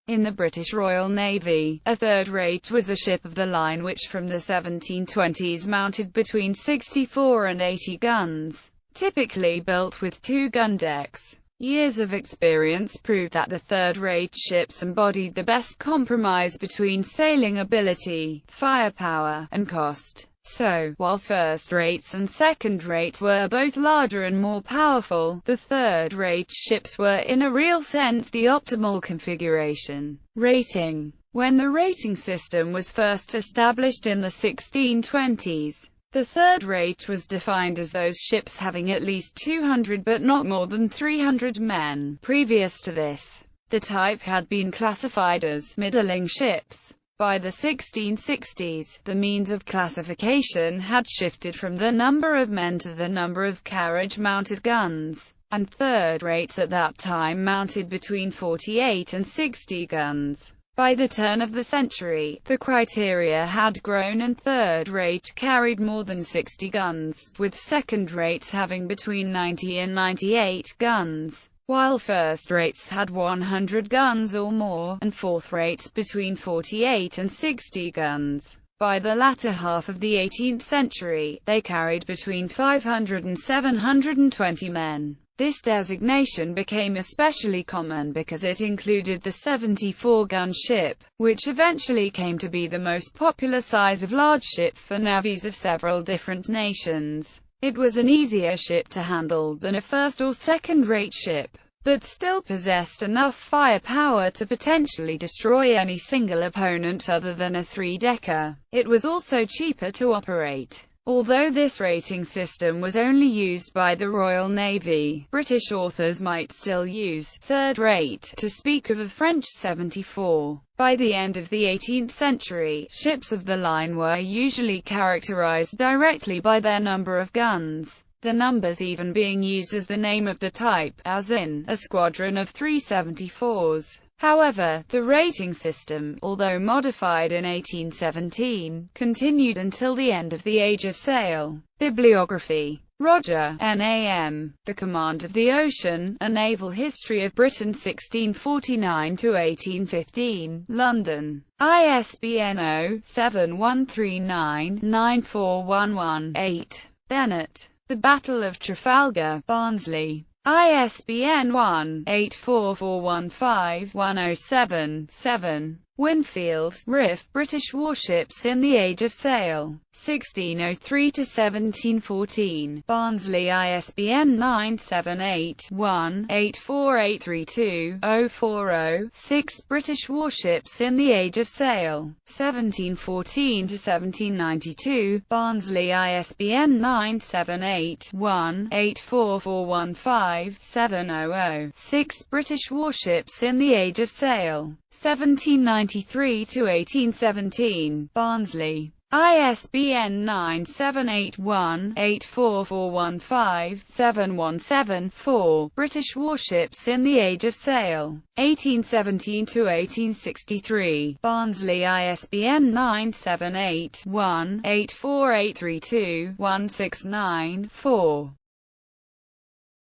In the British Royal Navy, a third-rate was a ship of the line which from the 1720s mounted between 64 and 80 guns, typically built with 2 gun decks. Years of experience proved that the third-rate ships embodied the best compromise between sailing ability, firepower, and cost. So, while first-rates and second-rates were both larger and more powerful, the third-rate ships were in a real sense the optimal configuration. Rating. When the rating system was first established in the 1620s, the third rate was defined as those ships having at least 200 but not more than 300 men. Previous to this, the type had been classified as middling ships. By the 1660s, the means of classification had shifted from the number of men to the number of carriage-mounted guns, and third rates at that time mounted between 48 and 60 guns. By the turn of the century, the criteria had grown and third rate carried more than 60 guns, with second rates having between 90 and 98 guns, while first rates had 100 guns or more, and fourth rates between 48 and 60 guns. By the latter half of the 18th century, they carried between 500 and 720 men. This designation became especially common because it included the 74-gun ship, which eventually came to be the most popular size of large ship for navies of several different nations. It was an easier ship to handle than a first or second-rate ship, but still possessed enough firepower to potentially destroy any single opponent other than a three-decker. It was also cheaper to operate. Although this rating system was only used by the Royal Navy, British authors might still use third rate to speak of a French 74. By the end of the 18th century, ships of the line were usually characterized directly by their number of guns, the numbers even being used as the name of the type, as in, a squadron of 374s. However, the rating system, although modified in 1817, continued until the end of the Age of Sail. Bibliography. Roger, N.A.M. The Command of the Ocean, A Naval History of Britain 1649–1815, London. ISBN 0-7139-9411-8. Bennett. The Battle of Trafalgar, Barnsley. ISBN 1-84415-107-7. Winfield, Riff, British Warships in the Age of Sail, 1603–1714. Barnsley, ISBN 978-1-84832-040-6. British Warships in the Age of Sail, 1714–1792. Barnsley, ISBN 978-1-84415-700-6. British Warships in the Age of Sail, 1793–1817. Barnsley. ISBN 978-1-84415-717-4. British Warships in the Age of Sail, 1817–1863. Barnsley, ISBN 978-1-84832-169-4.